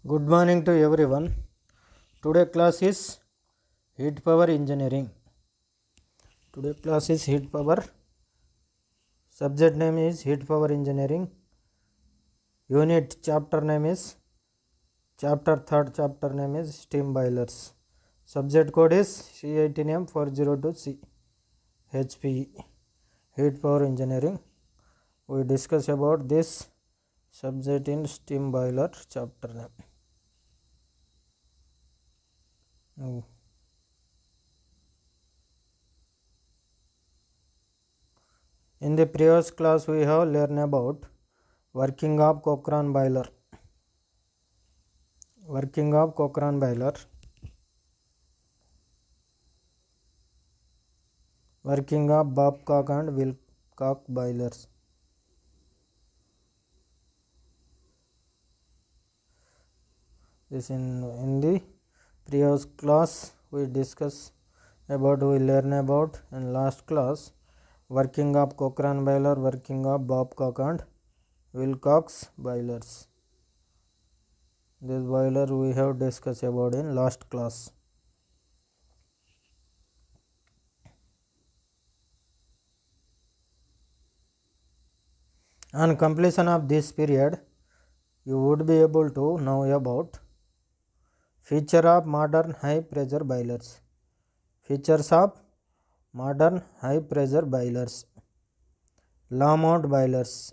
Good morning to everyone. Today class is heat power engineering. Today class is heat power. Subject name is heat power engineering. Unit chapter name is third chapter name is steam boilers. Subject code is C18M 402C HPE heat power engineering. We discuss about this subject in steam boiler chapter name. In the previous class we have learned about working of Cochrane boiler. Working of Cochrane boiler. Working of Babcock and Wilcox boilers. This in the previous class we learn about in last class working of Cochrane boiler, working of Babcock and Wilcox boilers. This boiler we have discussed about in last class. On completion of this period, you would be able to know about feature of modern high pressure boilers. Features of modern high pressure boilers. Lamont boilers.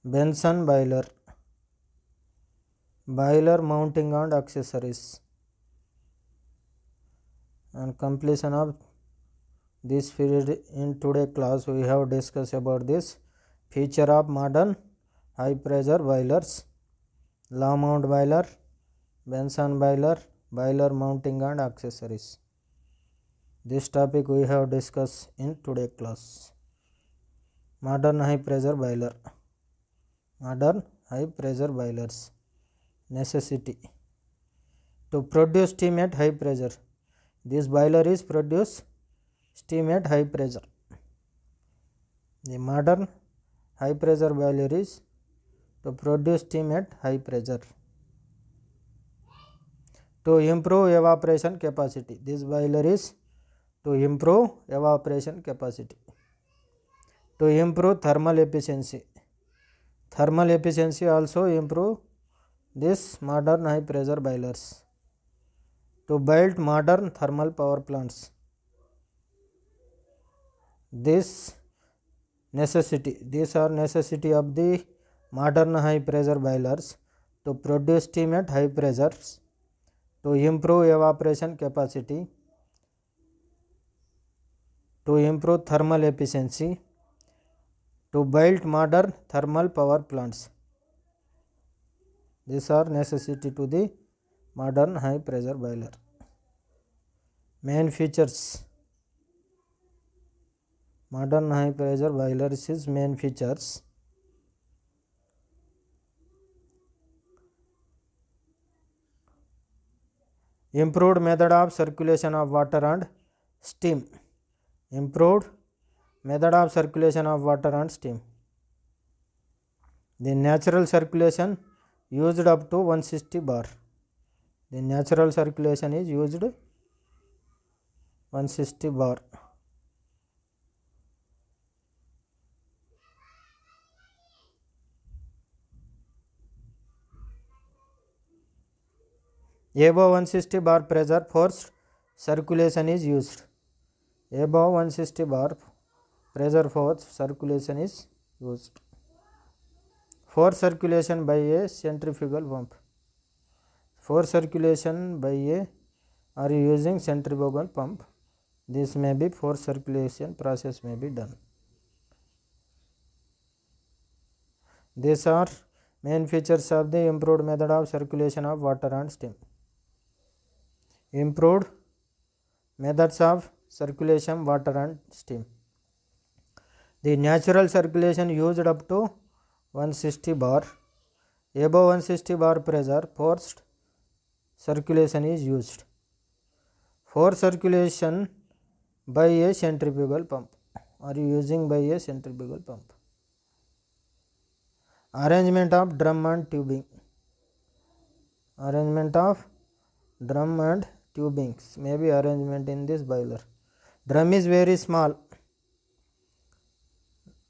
Benson boiler. Boiler mounting and accessories. On completion of this period in today class we have discussed about this feature of modern high pressure boilers, Lamont boiler, Benson boiler, boiler mounting and accessories. This topic we have discussed in today class. Modern high pressure boiler. Modern high pressure boilers. Necessity to produce steam at high pressure. This boiler is produce steam at high pressure. The modern high pressure boiler is to produce steam at high pressure. To improve evaporation capacity. This boiler is to improve evaporation capacity. To improve thermal efficiency. Thermal efficiency also improve this modern high pressure boilers. To build modern thermal power plants. These are necessity of the modern high pressure boilers to produce steam at high pressures, to improve evaporation capacity, to improve thermal efficiency, to build modern thermal power plants. These are necessity to the modern high pressure boiler. Main features. Modern high pressure boilers is main features. Improved method of circulation of water and steam. Improved method of circulation of water and steam. The natural circulation used up to 160 bar. The natural circulation is used 160 bar. Above 160 bar pressure forced circulation is used. Above 160 bar pressure forced circulation is used. Forced circulation by a centrifugal pump. Forced circulation by a are using centrifugal pump. This may be forced circulation process may be done. These are main features of the improved method of circulation of water and steam. Improved methods of circulation water and steam. The natural circulation used up to 160 bar. Above 160 bar pressure forced circulation is used. Forced circulation by a centrifugal pump. Are you using by a centrifugal pump? Arrangement of drum and tubing. Arrangement of drum and tubings, maybe arrangement in this boiler. Drum is very small,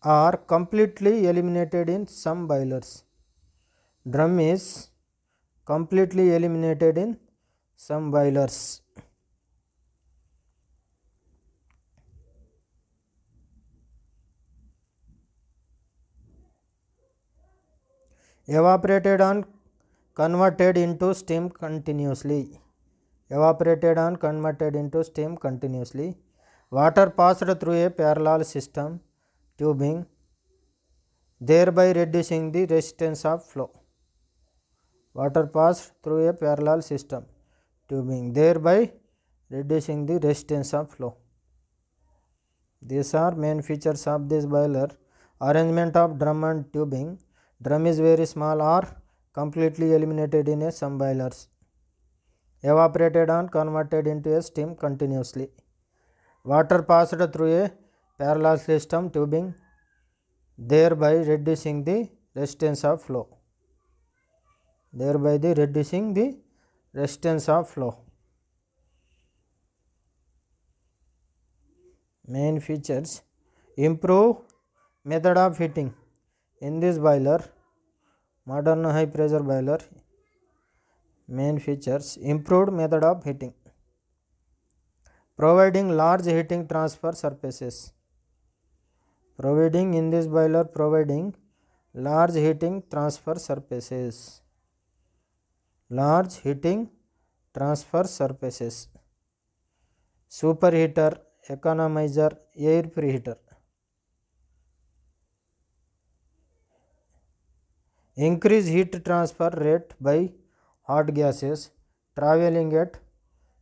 are completely eliminated in some boilers. Drum is completely eliminated in some boilers. Evaporated and converted into steam continuously. Evaporated and converted into steam continuously. Water passed through a parallel system tubing, thereby reducing the resistance of flow. Water passed through a parallel system tubing, thereby reducing the resistance of flow. These are main features of this boiler. Arrangement of drum and tubing. Drum is very small or completely eliminated in some boilers. Evaporated and converted into a steam continuously. Water passed through a parallel system tubing, thereby reducing the resistance of flow. Reducing the resistance of flow. Main features: improve method of heating in this boiler, modern high pressure boiler. Main features: improved method of heating, providing large heating transfer surfaces. Providing in this boiler, providing large heating transfer surfaces. Large heating transfer surfaces. Superheater, economizer, air preheater. Increase heat transfer rate by hot gases traveling at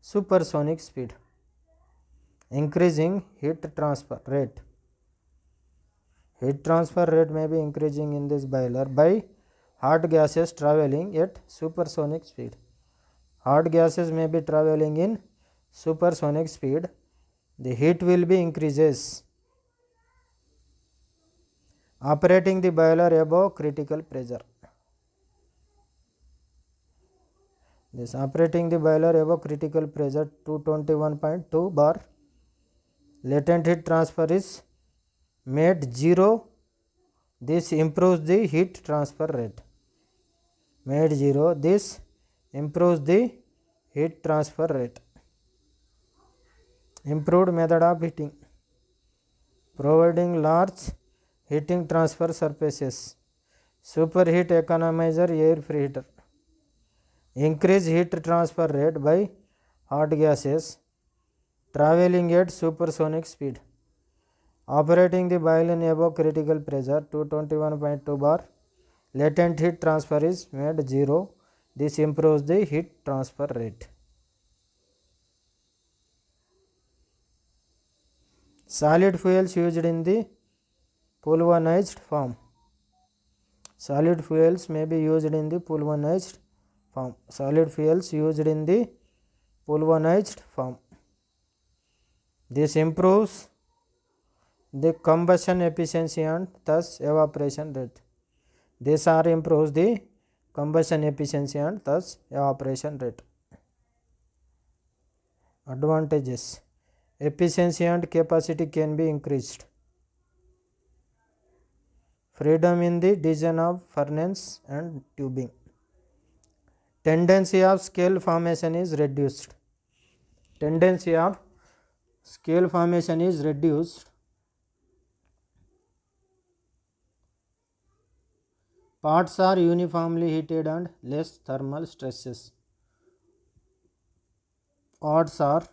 supersonic speed. Increasing heat transfer rate. Heat transfer rate may be increasing in this boiler by hot gases traveling at supersonic speed. Hot gases may be traveling in supersonic speed. The heat will be increases. Operating the boiler above critical pressure. This operating the boiler above critical pressure 221.2 bar. Latent heat transfer is made 0. This improves the heat transfer rate. Made 0. This improves the heat transfer rate. Improved method of heating, providing large heating transfer surfaces. Superheat economizer, air preheater. Increase heat transfer rate by hot gases traveling at supersonic speed. Operating the boiler above critical pressure 221.2 bar. Latent heat transfer is made 0. This improves the heat transfer rate. Solid fuels used in the pulverized form. Solid fuels may be used in the pulverized form. Solid fuels used in the pulverized form. This improves the combustion efficiency and thus evaporation rate. This improves the combustion efficiency and thus evaporation rate. Advantages: efficiency and capacity can be increased. Freedom in the design of furnace and tubing. Tendency of scale formation is reduced. Tendency of scale formation is reduced. Parts are uniformly heated and less thermal stresses. Parts are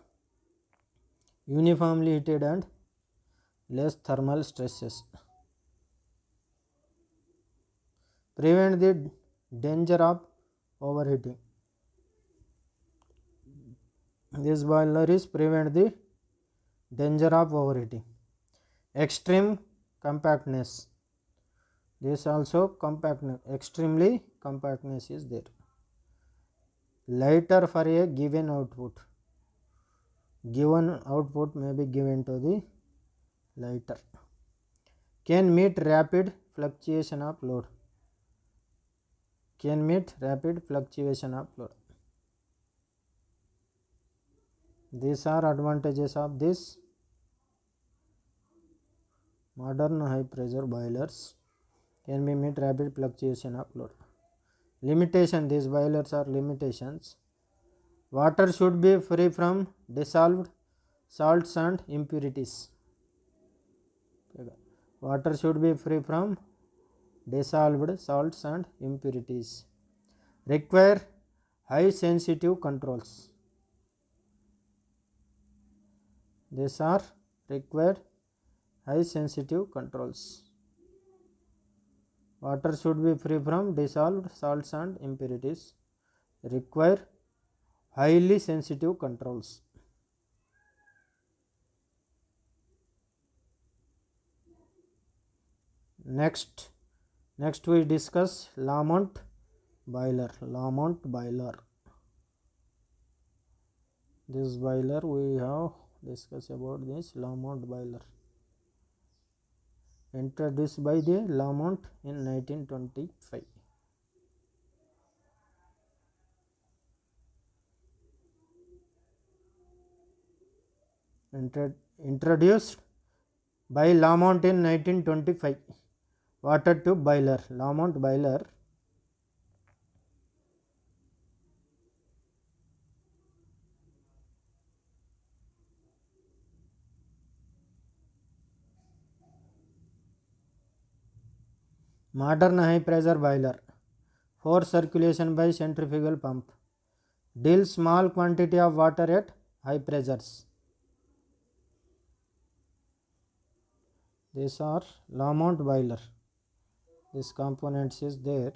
uniformly heated and less thermal stresses. Prevent the danger of overheating. This boiler is prevent the danger of overheating. Extreme compactness. This also compactness, extremely compactness is there. Lighter for a given output. Given output may be given to the lighter. Can meet rapid fluctuation of load. can meet rapid fluctuation of load. These are advantages of this modern high pressure boilers. Can be meet rapid fluctuation of load. Limitation, these boilers are limitations. Water should be free from dissolved salts and impurities. Water should be free from dissolved salts and impurities. Require high sensitive controls. These are required high sensitive controls. Water should be free from dissolved salts and impurities. Require highly sensitive controls. Next we discuss Lamont boiler. This boiler we have discussed about this Lamont boiler, introduced by the Lamont in 1925. Introduced by Lamont in 1925. Water tube boiler, Lamont boiler. Modern high pressure boiler, force circulation by centrifugal pump, deals small quantity of water at high pressures. These are Lamont boiler. This components is there.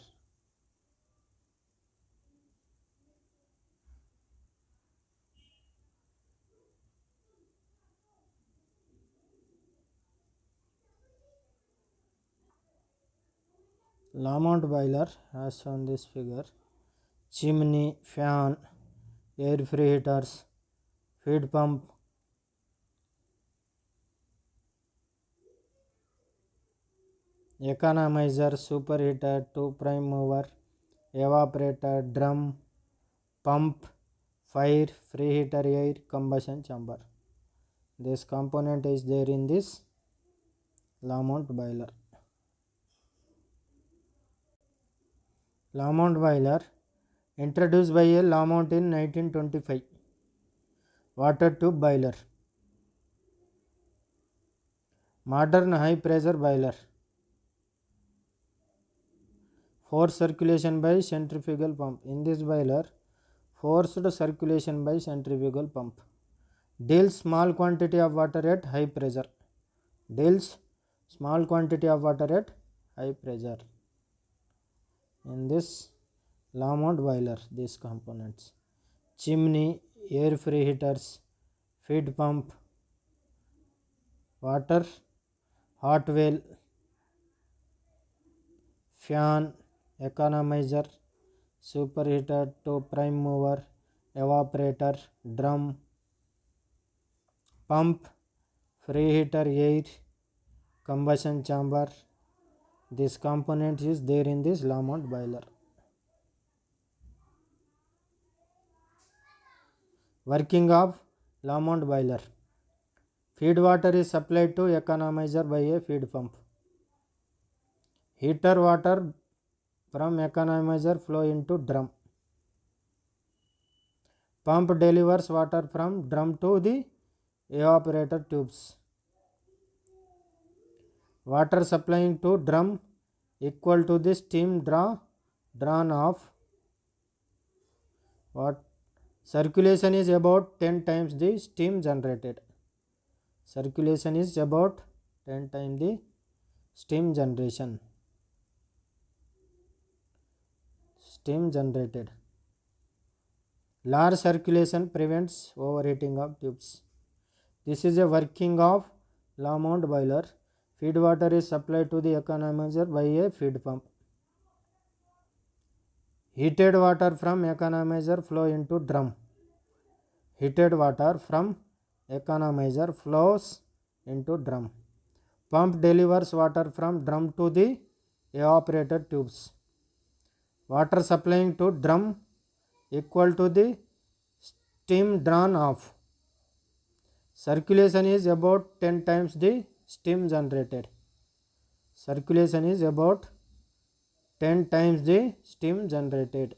Lamont boiler as shown this figure. Chimney, fan, air preheaters, feed pump, economizer, superheater, two prime mover, evaporator, drum, pump, fire, preheater, air, combustion chamber. This component is there in this Lamont boiler. Lamont boiler, introduced by a Lamont in 1925. Water tube boiler. Modern high pressure boiler, forced circulation by centrifugal pump. In this boiler, forced circulation by centrifugal pump, deals small quantity of water at high pressure. Deals small quantity of water at high pressure. In this Lamont boiler, these components: chimney, air preheaters, feed pump, water, hot well, fan, economizer, superheater, two prime mover, evaporator, drum, pump, preheater, air, combustion chamber. This component is there in this Lamont boiler. Working of Lamont boiler. Feed water is supplied to economizer by a feed pump. Heater water from economizer flow into drum. Pump delivers water from drum to the evaporator tubes. Water supplying to drum equal to the steam drawn off. What circulation is about 10 times the steam generated. Circulation is about 10 times the steam generation. Steam generated. Large circulation prevents overheating of tubes. This is a working of Lamont boiler. Feed water is supplied to the economizer by a feed pump. Heated water from economizer flow into drum. Heated water from economizer flows into drum. Pump delivers water from drum to the evaporator tubes. water supplying to drum equal to the steam drawn off. Circulation is about 10 times the steam generated. Circulation is about 10 times the steam generated.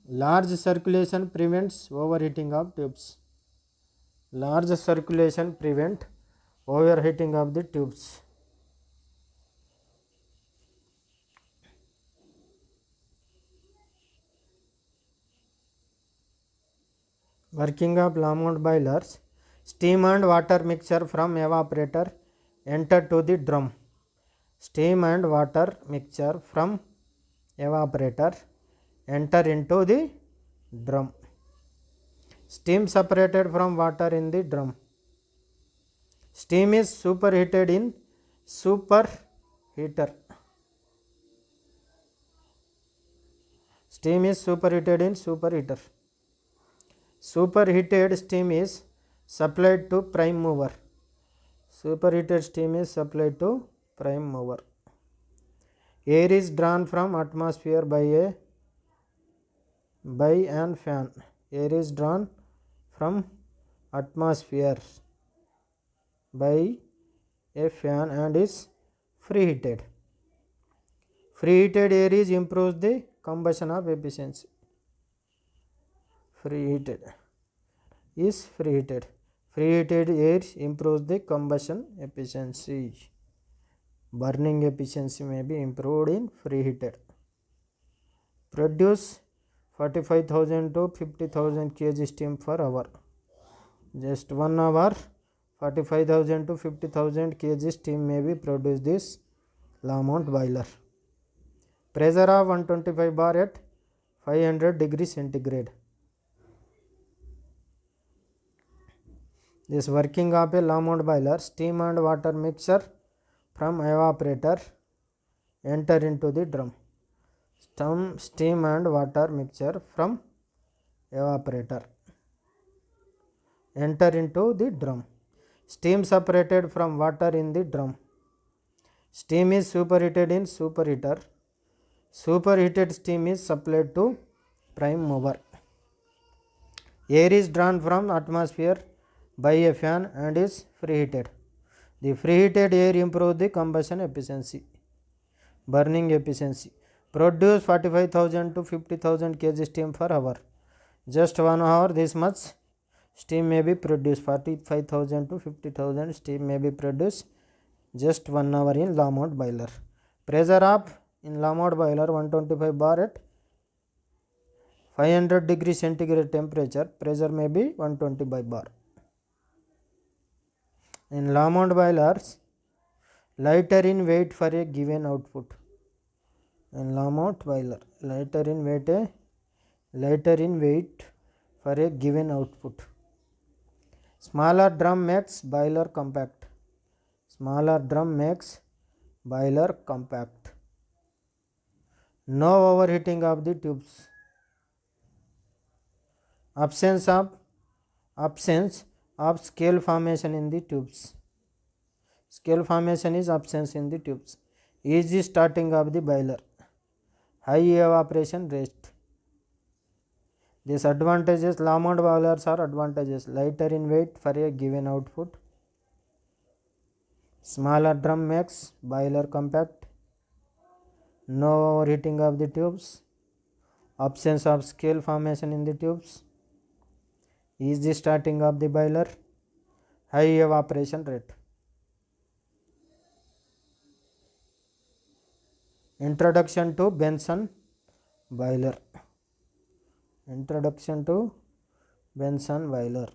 Large circulation prevents overheating of tubes. Large circulation prevent overheating of the tubes. Working of Lamont boilers. Steam and water mixture from evaporator enter to the drum. Steam and water mixture from evaporator enter into the drum. Steam separated from water in the drum. Steam is superheated in superheater. Steam is superheated in superheater. Superheated steam is supplied to prime mover. Superheated steam is supplied to prime mover. Air is drawn from atmosphere by an fan. Air is drawn from atmosphere by a fan and is preheated. Preheated air is improves the combustion of efficiency. Preheated is preheated. Preheated air improves the combustion efficiency. Burning efficiency may be improved in preheated. Produce 45,000 to 50,000 kg steam per hour. Just 1 hour 45,000 to 50,000 kg steam may be produced this Lamont boiler. Pressure of 125 bar at 500 degrees centigrade. This working of a Lamont boiler. Steam and water mixture from evaporator enter into the drum. Steam and water mixture from evaporator enter into the drum. Steam separated from water in the drum. Steam is superheated in superheater. Superheated steam is supplied to prime mover. Air is drawn from atmosphere by a fan and is preheated. The preheated air improves the combustion efficiency. Burning efficiency. Produce 45,000 to 50,000 kg steam per hour. Just 1 hour this much steam may be produced. 45,000 to 50,000 steam may be produced just 1 hour in Lamont boiler. Pressure of in Lamont boiler 125 bar at 500 degree centigrade temperature. Pressure may be 125 bar. In Lamont boilers, lighter in weight for a given output. In Lamont boiler, lighter in weight for a given output. Smaller drum makes boiler compact. Smaller drum makes boiler compact. No overheating of the tubes. Absence of scale formation in the tubes. Scale formation is absence in the tubes. Easy starting of the boiler. High evaporation rate. These advantages, Lamont boilers are advantages. Lighter in weight for a given output. Smaller drum makes boiler compact. No overheating of the tubes. Absence of scale formation in the tubes. Easy starting of the boiler. High evaporation rate. Introduction to Bunsen boiler. Introduction to Bunsen boiler.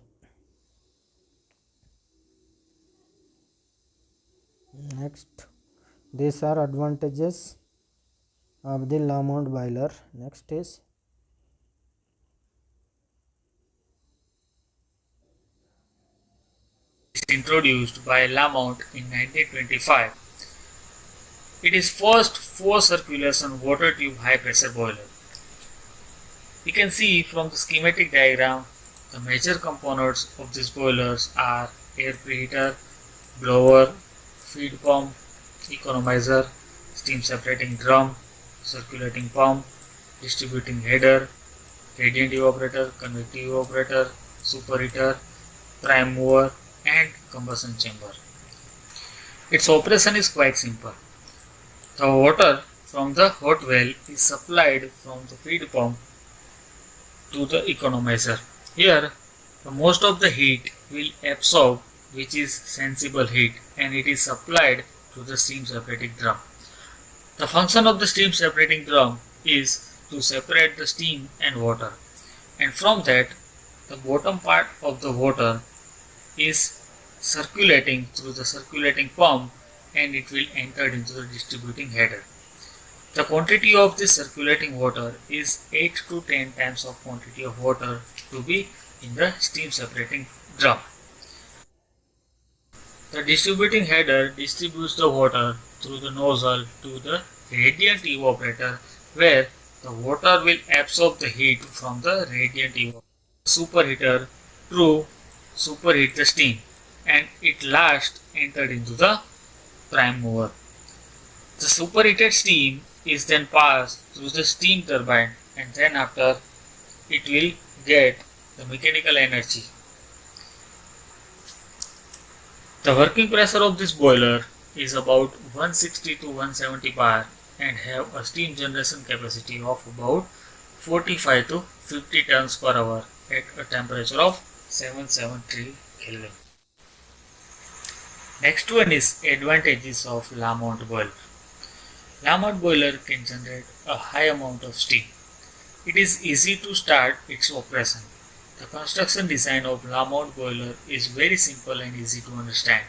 Next, these are advantages of the Lamont boiler. Next is introduced by Lamont in 1925. It is first 4 circulation water tube high pressure boiler. You can see from the schematic diagram the major components of these boilers are air preheater, blower, feed pump, economizer, steam separating drum, circulating pump, distributing header, radiant evaporator, convective evaporator, superheater, prime mover, and combustion chamber. Its operation is quite simple. The water from the hot well is supplied from the feed pump to the economizer. Here, the most of the heat will absorb, which is sensible heat, and it is supplied to the steam separating drum. The function of the steam separating drum is to separate the steam and water, and from that the bottom part of the water is circulating through the circulating pump and it will enter into the distributing header. The quantity of this circulating water is 8 to 10 times of quantity of water to be in the steam separating drum. The distributing header distributes the water through the nozzle to the radiant evaporator, where the water will absorb the heat from the radiant evaporator. Superheater to superheat the steam, and it last entered into the prime mover. The superheated steam is then passed through the steam turbine, and then after it will get the mechanical energy. The working pressure of this boiler is about 160 to 170 bar and have a steam generation capacity of about 45 to 50 tons per hour at a temperature of 773 Kelvin. Next one is advantages of Lamont boiler. Lamont boiler can generate a high amount of steam. It is easy to start its operation. The construction design of Lamont boiler is very simple and easy to understand.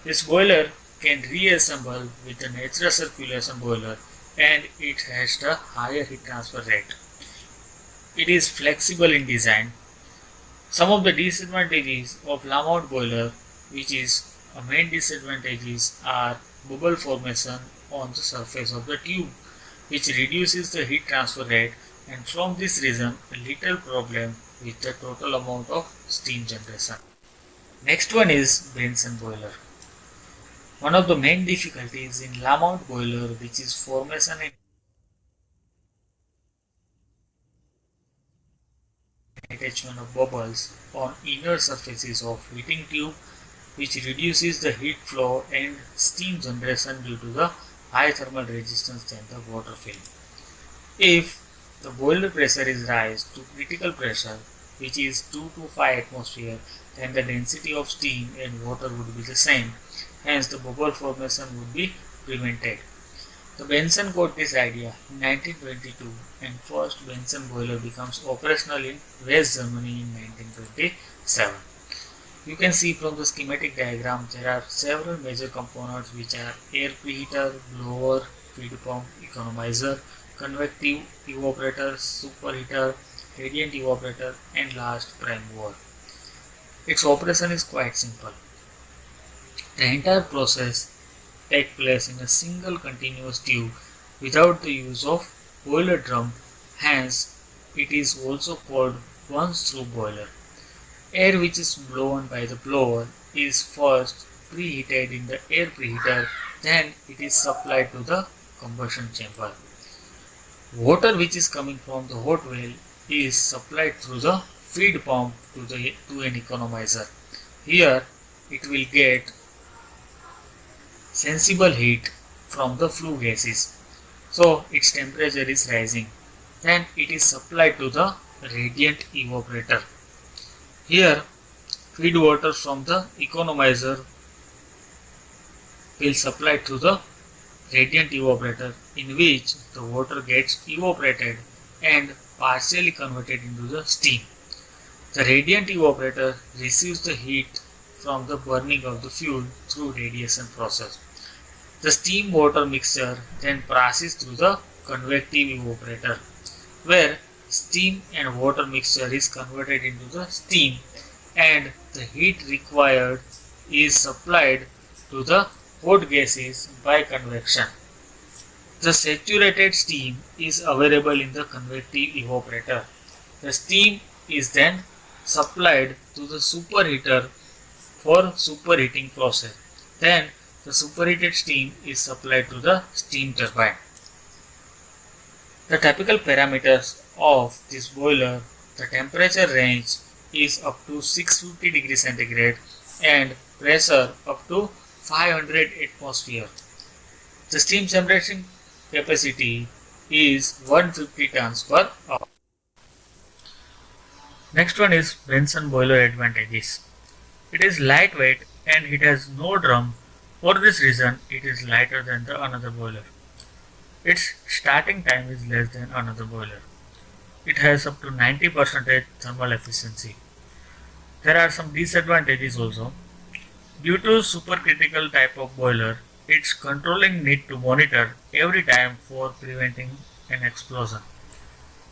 This boiler can reassemble with the natural circulation boiler, and it has the higher heat transfer rate. It is flexible in design. Some of the disadvantages of Lamont boiler, which is a main disadvantages, are bubble formation on the surface of the tube, which reduces the heat transfer rate, and from this reason a little problem with the total amount of steam generation. Next one is Benson boiler. One of the main difficulties in Lamont boiler, which is formation and attachment of bubbles on inner surfaces of heating tube, which reduces the heat flow and steam generation due to the high thermal resistance than the water film. If the boiler pressure is raised to critical pressure, which is 2 to 5 atmosphere, then the density of steam and water would be the same, hence the bubble formation would be prevented. The Benson got this idea in 1922, and first Benson boiler becomes operational in West Germany in 1927. You can see from the schematic diagram there are several major components, which are air preheater, blower, feed pump, economizer, convective evaporator, superheater, radiant evaporator, and last prime mover. Its operation is quite simple. The entire process takes place in a single continuous tube without the use of boiler drum, hence it is also called once-through boiler. Air which is blown by the blower is first preheated in the air preheater, then it is supplied to the combustion chamber. Water which is coming from the hot well is supplied through the feed pump to an economizer. Here it will get sensible heat from the flue gases, so its temperature is rising. Then it is supplied to the radiant evaporator. Here feed water from the economizer will supply to the radiant evaporator, in which the water gets evaporated and partially converted into the steam. The radiant evaporator receives the heat from the burning of the fuel through radiation process. The steam water mixture then passes through the convective evaporator, where steam and water mixture is converted into the steam, and the heat required is supplied to the hot gases by convection. The saturated steam is available in the convective evaporator. The steam is then supplied to the superheater for superheating process. Then the superheated steam is supplied to the steam turbine. The typical parameters of this boiler, the temperature range is up to 650 degrees centigrade and pressure up to 500 atmosphere. The steam generation capacity is 150 tons per hour. Next one is Benson boiler advantages. It is lightweight and it has no drum. For this reason, it is lighter than the another boiler. Its starting time is less than another boiler. It has up to 90% thermal efficiency. There are some disadvantages also. Due to supercritical type of boiler, its controlling need to monitor every time for preventing an explosion.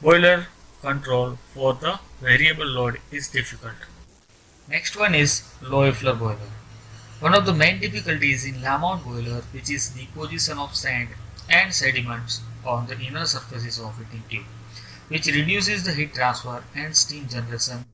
Boiler control for the variable load is difficult. Next one is low efflux boiler. One of the main difficulties in Lamont boiler, which is deposition of sand and sediments on the inner surfaces of heating tube, which reduces the heat transfer and steam generation.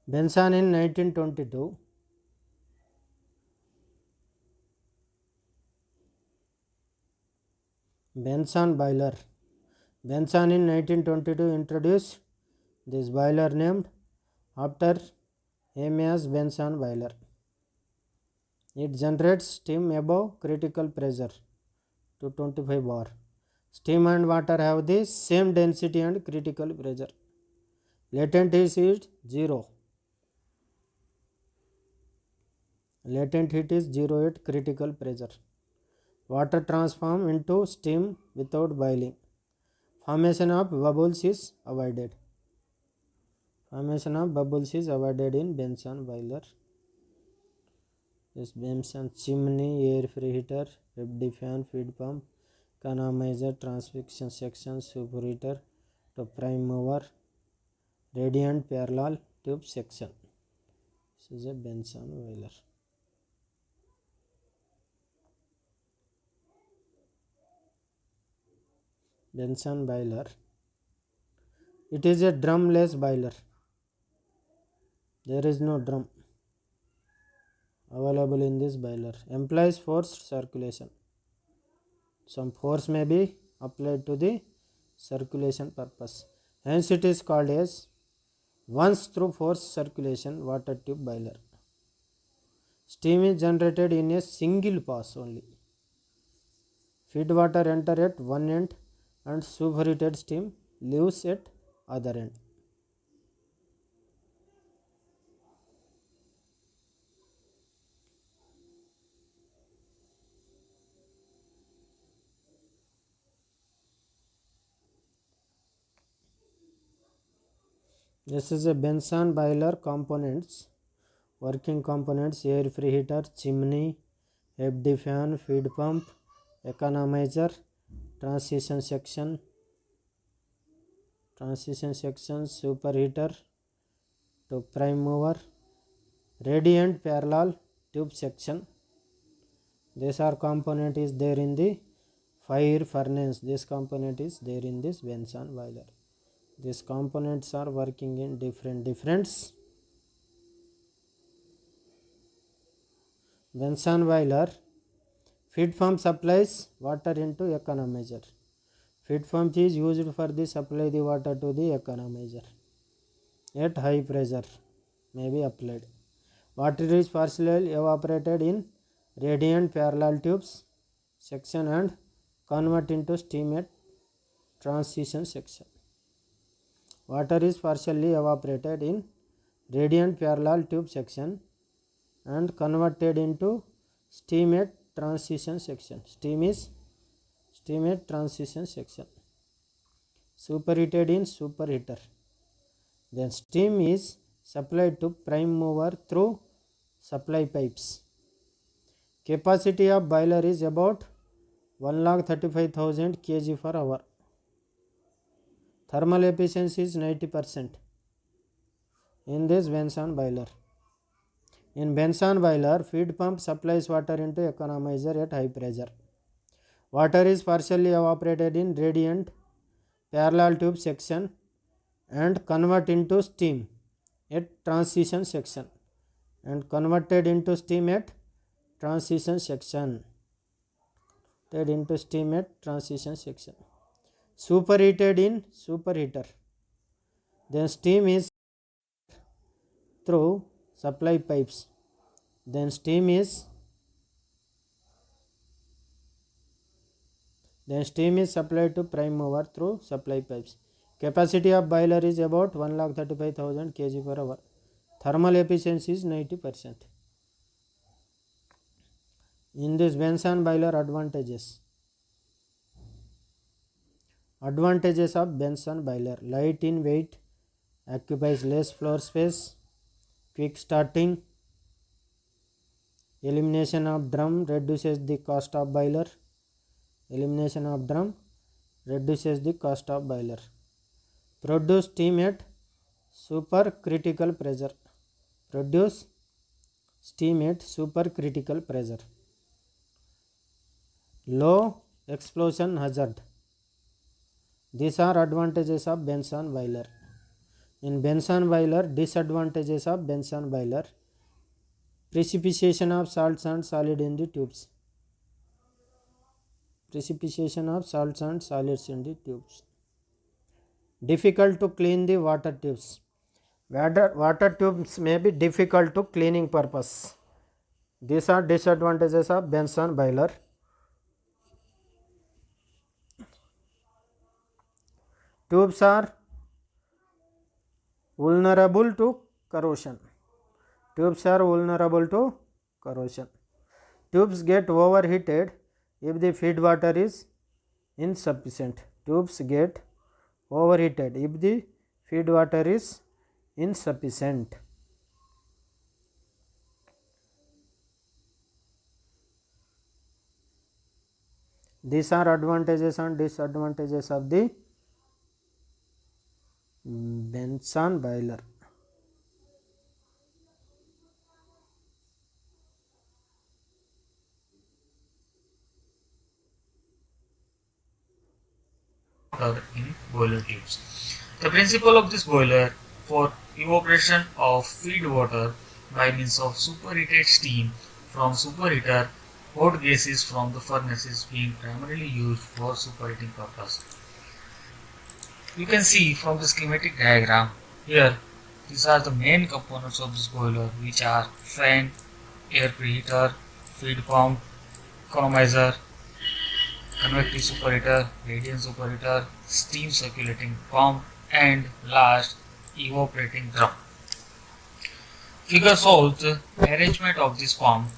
Benson in 1922. Benson boiler. Benson in 1922 introduced this boiler named after Amos Benson boiler. It generates steam above critical pressure to 25 bar. Steam and water have the same density and critical pressure. Latent heat is 0. Latent heat is 0 at critical pressure. Water transforms into steam without boiling. Formation of bubbles is avoided. Formation of bubbles is avoided in Benson boiler. This Benson chimney, air preheater, FD fan, feed pump, economizer, transmission section, superheater, to prime mover, radiant parallel tube section. This is a Benson boiler. Benson boiler. It is a drumless boiler. There is no drum available in this boiler. Employs forced circulation. Some force may be applied to the circulation purpose. Hence it is called as once through forced circulation water tube boiler. Steam is generated in a single pass only. Feed water enter at one end and superheated steam leaves at other end. This is a Benson boiler components. Working components: air preheater, chimney, FD fan, feed pump, economizer, transition section, superheater to prime mover, radiant parallel tube section. This are component is there in the fire furnace. This component is there in this Benson boiler. These components are working in different Benson boiler. Feed pump supplies water into economizer. Feed pump is used for the supply the water to the economizer at high pressure may be applied. Water is partially evaporated in radiant parallel tubes section and convert into steam at transition section. Water is partially evaporated in radiant parallel tube section and converted into steam at transition section. Steam at transition section. Superheated in superheater. Then steam is supplied to prime mover through supply pipes. Capacity of boiler is about 1,35,000 kg per hour. Thermal efficiency is 90% in this Benson boiler. In Benson boiler, feed pump supplies water into economizer at high pressure. Water is partially evaporated in radiant parallel tube section and convert into steam at transition section and converted into steam at transition section. Superheated in superheater. Then steam is through supply pipes. Then steam is supplied to prime mover through supply pipes. Capacity of boiler is about 1,35,000 kg per hour. Thermal efficiency is 90%. In this Benson boiler, advantages of Benson boiler: light in weight, occupies less floor space, quick starting, elimination of drum reduces the cost of boiler. Produce steam at supercritical pressure. Low explosion hazard. These are advantages of Benson boiler. In Benson boiler, disadvantages of Benson boiler: precipitation of salts and solids in the tubes. Difficult to clean the water tubes. Water tubes may be difficult to cleaning purpose. These are disadvantages of Benson boiler. Tubes are vulnerable to corrosion. Tubes get overheated if the feed water is insufficient. These are advantages and disadvantages of the Benson boiler. In boiler tubes. The principle of this boiler for evaporation of feed water by means of superheated steam from superheater, hot gases from the furnace is being primarily used for superheating purpose. You can see from the schematic diagram here, these are the main components of this boiler, which are fan, air preheater, feed pump, economizer, convective superheater, radiant superheater, steam circulating pump, and last, evaporating drum. Figure shows the arrangement of this pump.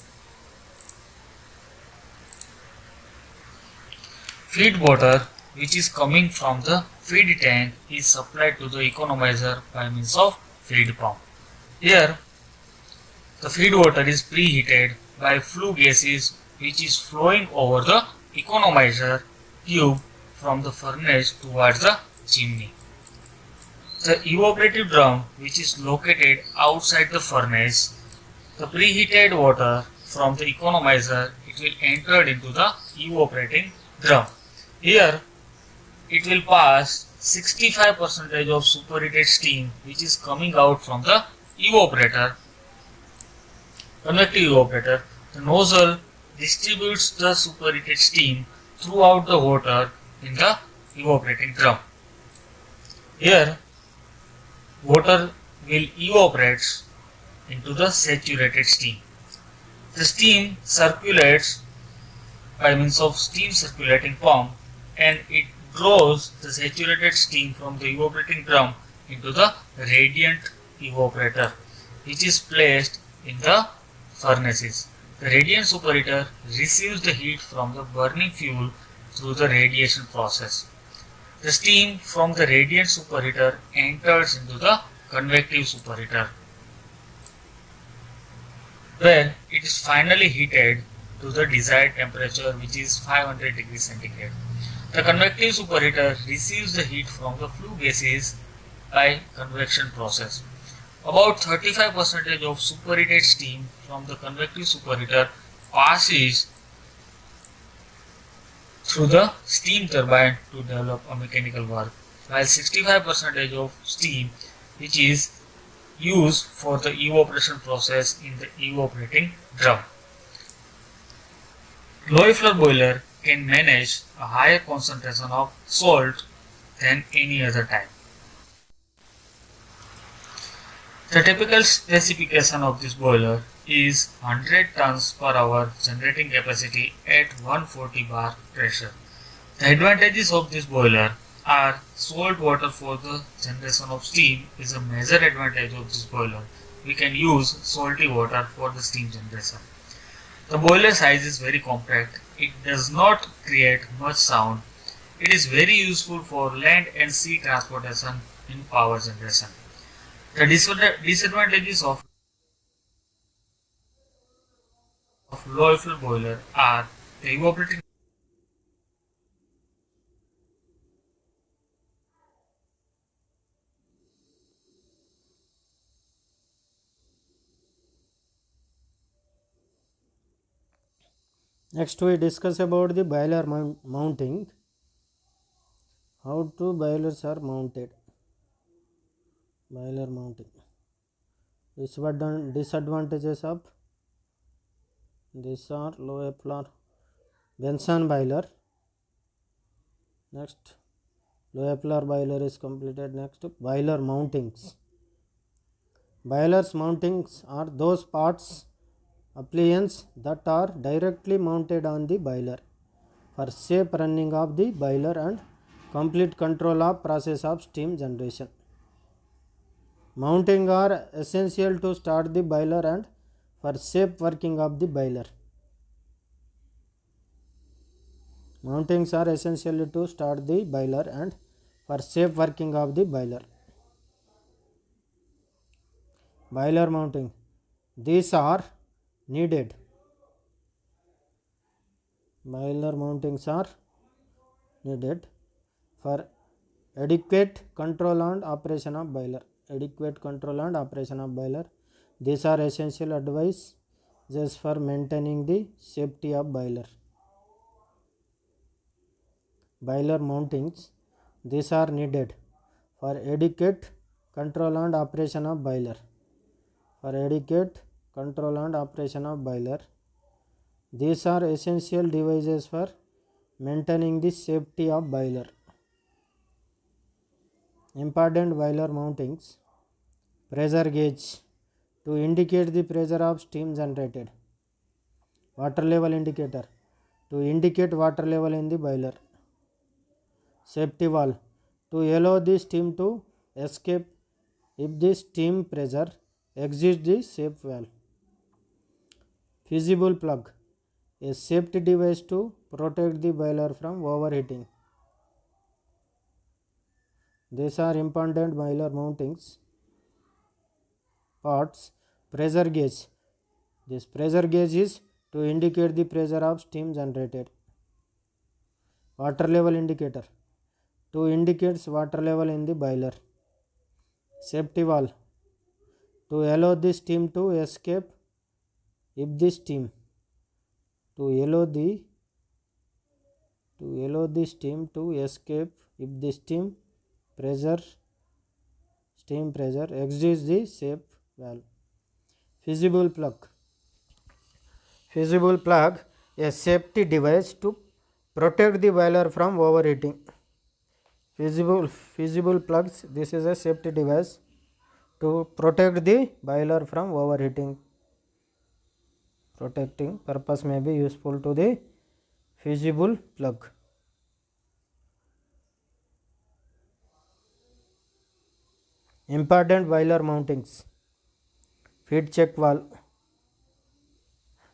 Feed water which is coming from the feed tank is supplied to the economizer by means of feed pump. Here, the feed water is preheated by flue gases which is flowing over the economizer tube from the furnace towards the chimney. The evaporative drum, which is located outside the furnace, the preheated water from the economizer, it will enter into the evaporating drum. Here, it will pass 65% of superheated steam which is coming out from the evaporator, convective evaporator. The nozzle distributes the superheated steam throughout the water in the evaporating drum. Here, water will evaporate into the saturated steam. The steam circulates by means of steam circulating pump, and it draws the saturated steam from the evaporating drum into the radiant evaporator, which is placed in the furnaces. The radiant superheater receives the heat from the burning fuel through the radiation process. The steam from the radiant superheater enters into the convective superheater, where it is finally heated to the desired temperature, which is 500 degrees centigrade. The convective superheater receives the heat from the flue gases by convection process. About 35% of superheated steam from the convective superheater passes through the steam turbine to develop a mechanical work, while 65% of steam, which is used for the evaporation process in the evaporating drum. Low floor boiler can manage a higher concentration of salt than any other type. The typical specification of this boiler is 100 tons per hour generating capacity at 140 bar pressure. The advantages of this boiler are salt water for the generation of steam is a major advantage of this boiler. We can use salty water for the steam generation. The boiler size is very compact. It does not create much sound. It is very useful for land and sea transportation in power generation. The disadvantages of low fuel boiler are the evaporating. Next we discuss about the boiler mounting. How two boilers are mounted. Boiler mounting. Disadvantages of these are low floor Benson boiler. Next, low floor boiler is completed. Next, boiler mountings. Boilers mountings are those parts appliances that are directly mounted on the boiler for safe running of the boiler and complete control of process of steam generation. Mounting are essential to start the boiler and for safe working of the boiler. Mountings are essential to start the boiler and for safe working of the boiler. Boiler mounting. These are needed. Boiler mountings are needed for adequate control and operation of boiler. Adequate control and operation of boiler. These are essential advice just for maintaining the safety of boiler. Boiler mountings. These are needed for adequate control and operation of boiler. For adequate control and operation of boiler. These are essential devices for maintaining the safety of boiler. Important boiler mountings. Pressure gauge to indicate the pressure of steam generated. Water level indicator to indicate water level in the boiler. Safety valve to allow the steam to escape if the steam pressure exceeds the safe valve. Fusible plug, a safety device to protect the boiler from overheating. These are important boiler mountings. Parts. Pressure gauge. This pressure gauge is to indicate the pressure of steam generated. Water level indicator to indicate water level in the boiler. Safety valve to allow the steam to escape if the steam to allow the steam to escape if the steam pressure exceeds the safe valve. Fusible plug. Fusible plug, a safety device to protect the boiler from overheating. Fusible plugs, this is a safety device to protect the boiler from overheating. Protecting purpose may be useful to the fusible plug. Important boiler mountings. Feed check valve.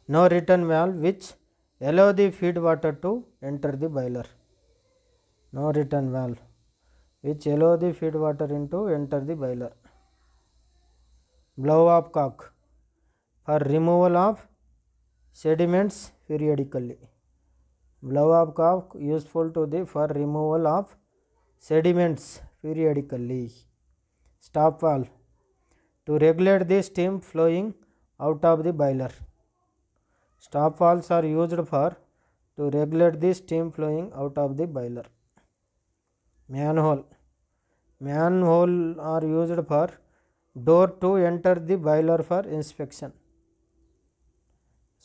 No return valve which allow the feed water to enter the boiler. No return valve which allow the feed water into enter the boiler. Blow up cock for removal of sediments periodically. Blow up cock useful to the for removal of sediments periodically. Stop valve to regulate the steam flowing out of the boiler. Stop valves are used for to regulate the steam flowing out of the boiler. Manhole are used for door to enter the boiler for inspection.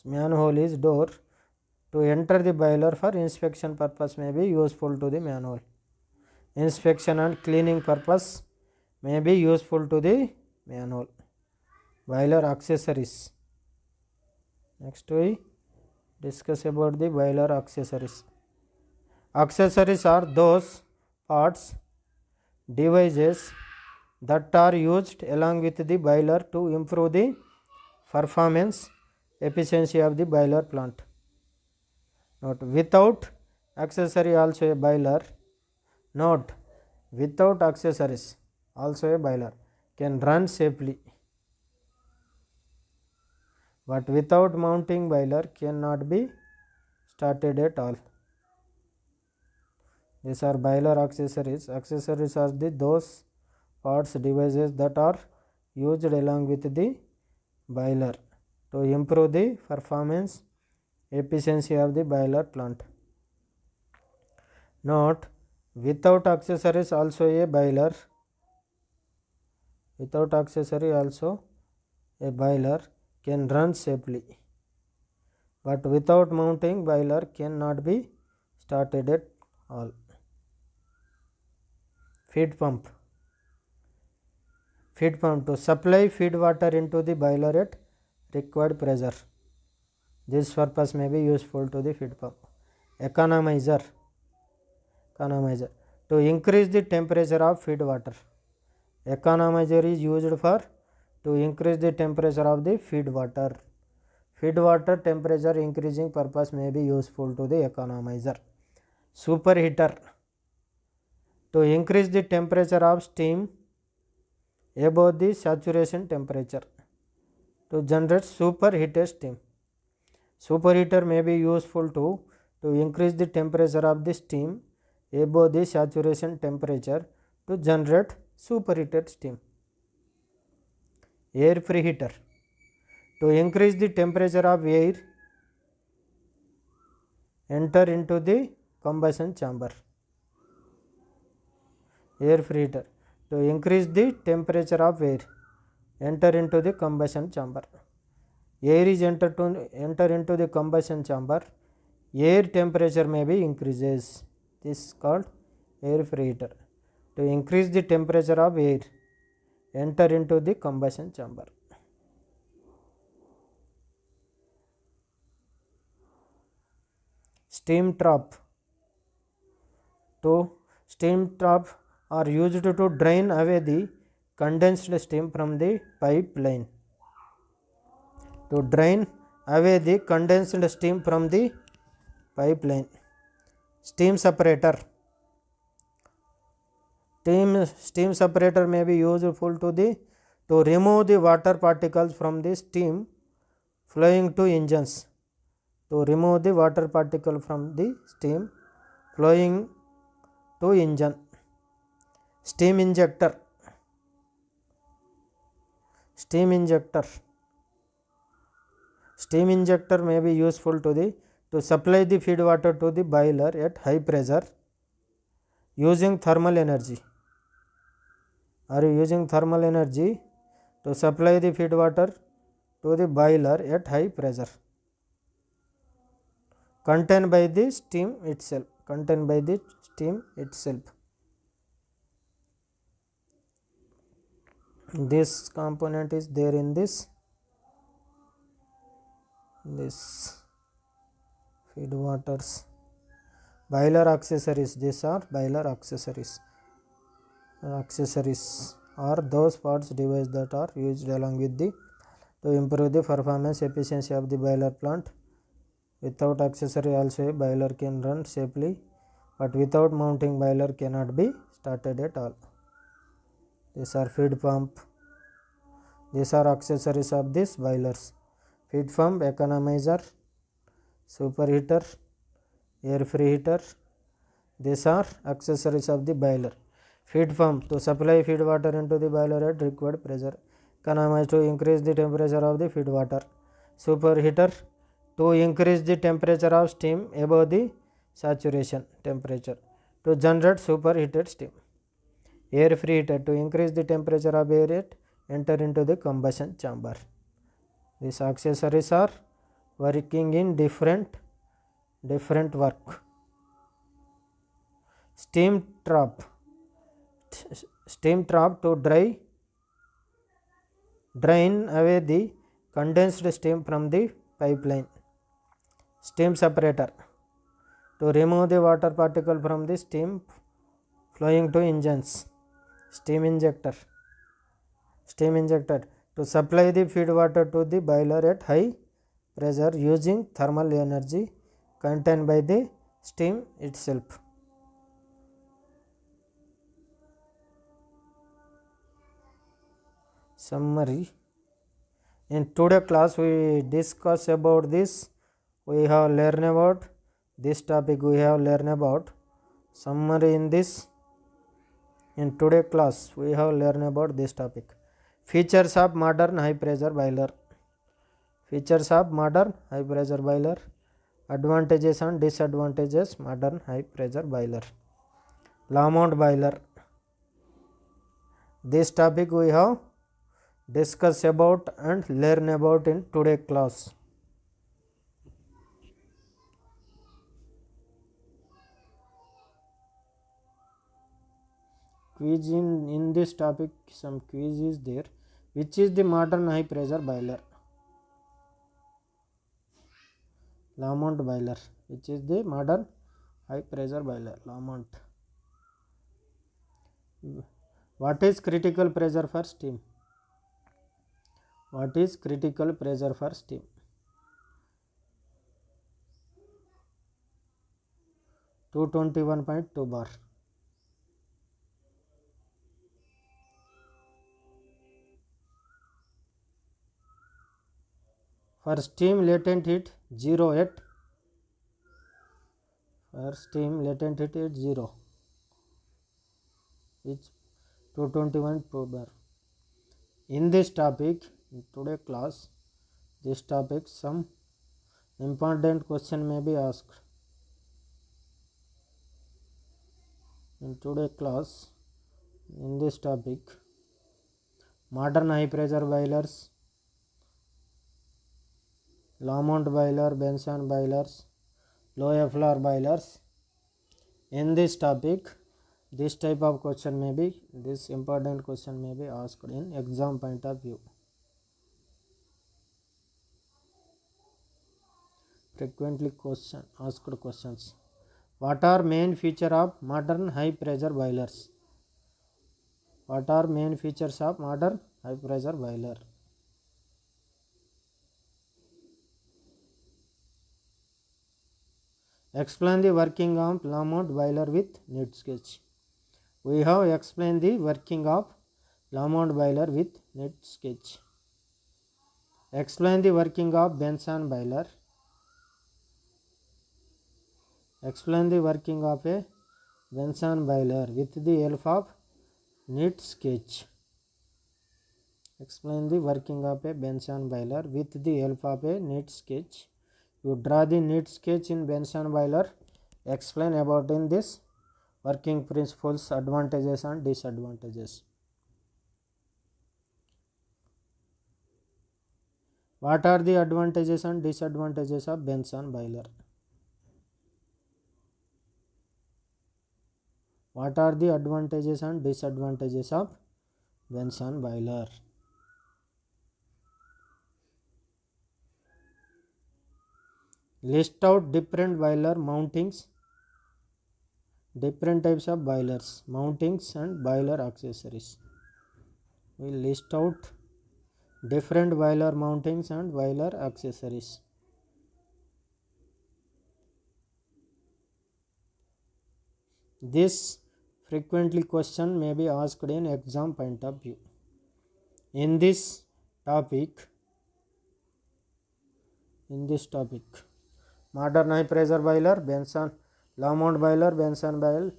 Manhole is door to enter the boiler for inspection purpose may be useful to the manhole. Inspection and cleaning purpose may be useful to the manhole. Boiler accessories. Next we discuss about the boiler accessories. Accessories are those parts, devices that are used along with the boiler to improve the performance efficiency of the boiler plant. Note, without accessory also a boiler. Note, without accessories also a boiler can run safely, but without mounting boiler cannot be started at all. These are boiler accessories. Accessories are those parts, devices that are used along with the boiler to improve the performance efficiency of the boiler plant. Note, without accessories also a boiler. Without accessory also a boiler can run safely, but without mounting boiler cannot be started at all. Feed pump. Feed pump to supply feed water into the boiler at required pressure. This purpose may be useful to the feed pump. Economizer to increase the temperature of feed water. Economizer is used for to increase the temperature of the feed water. Feed water temperature increasing purpose may be useful to the economizer. Superheater to increase the temperature of steam above the saturation temperature to generate superheated steam. Superheater may be useful to increase the temperature of the steam above the saturation temperature to generate superheated steam. Air preheater to increase the temperature of air enter into the combustion chamber. Air preheater to increase the temperature of air enter into the combustion chamber. Air is enter into the combustion chamber, air temperature may be increases. This is called air preheater to increase the temperature of air enter into the combustion chamber. Steam trap are used to drain away the condensed steam from the pipeline. To drain away the condensed steam from the pipeline. Steam separator. Steam separator may be useful to remove the water particles from the steam flowing to engines. To remove the water particle from the steam flowing to engine. Steam injector. Steam injector may be useful to supply the feed water to the boiler at high pressure using thermal energy. Are using thermal energy to supply the feed water to the boiler at high pressure contained by the steam itself. This component is there in this feed waters. Boiler accessories. These are boiler accessories. Accessories are those parts, devices that are used along with the to improve the performance efficiency of the boiler plant. Without accessory also a boiler can run safely, but without mounting boiler cannot be started at all. These are feed pump. These are accessories of these boilers. Feed pump, economizer, superheater, air preheater. These are accessories of the boiler. Feed pump to supply feed water into the boiler at required pressure. Economizer to increase the temperature of the feed water. Superheater to increase the temperature of steam above the saturation temperature to generate superheated steam. Air preheater to increase the temperature of air at enter into the combustion chamber. These accessories are working in different work. Steam trap to drain away the condensed steam from the pipeline. Steam separator to remove the water particle from the steam flowing to engines. Steam injector to supply the feed water to the boiler at high pressure using thermal energy contained by the steam itself. Summary. In today's class we discuss about this. We have learned about this topic. We have learned about summary in this. In today's class we have learned about this topic. Features of modern high pressure boiler. Features of modern high pressure boiler. Advantages and disadvantages modern high pressure boiler. Lamont boiler. This topic we have discuss about and learn about in today's class. Quiz in this topic, some quiz is there. Which is the modern high pressure boiler? Lamont boiler. Which is the modern high pressure boiler? Lamont. What is critical pressure for steam? What is critical pressure for steam? (221.2 bar). For steam latent heat 0 at 0, which 221.2 bar. In this topic, in today's class, this topic some important question may be asked. In today's class, in this topic, modern high pressure boilers, Lamont boiler, Benson boilers, low floor boilers. In this topic, this type of question may be, this important question may be asked in exam point of view. Frequently asked questions. What are main feature of modern high pressure boilers? What are main features of modern high pressure boiler? Explain the working of Lamont boiler with neat sketch. We have explained the working of Lamont boiler with neat sketch. Explain the working of Benson boiler. Explain the working of a Benson boiler with the help of neat sketch. Explain the working of a Benson boiler with the help of a neat sketch. You draw the neat sketch in Benson boiler. Explain about in this working principles, advantages and disadvantages. What are the advantages and disadvantages of Benson boiler? What are the advantages and disadvantages of Benson boiler? List out different boiler mountings, different types of boilers, mountings and boiler accessories. We list out different boiler mountings and boiler accessories. This frequently question may be asked in exam point of view. In this topic, modern high pressure boiler, Benson, Lamont boiler, Benson boiler,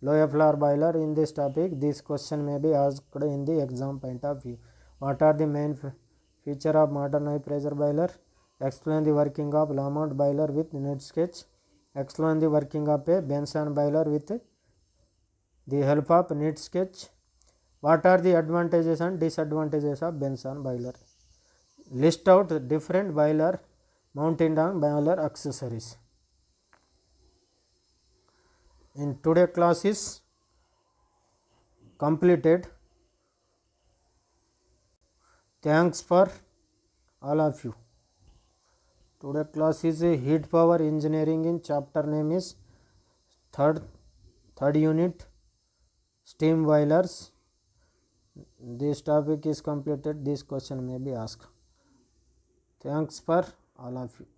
low floor boiler. In this topic, this question may be asked in the exam point of view. What are the main feature of modern high pressure boiler? Explain the working of Lamont boiler with net sketch. Explain the working of a Benson boiler with the help of net sketch. What are the advantages and disadvantages of Benson boiler? List out different boiler mounting and boiler accessories. In today class is completed. Thanks for all of you. Today class is a heat power engineering in chapter name is third unit steam boilers. This topic is completed. This question may be asked. Thanks for all of you.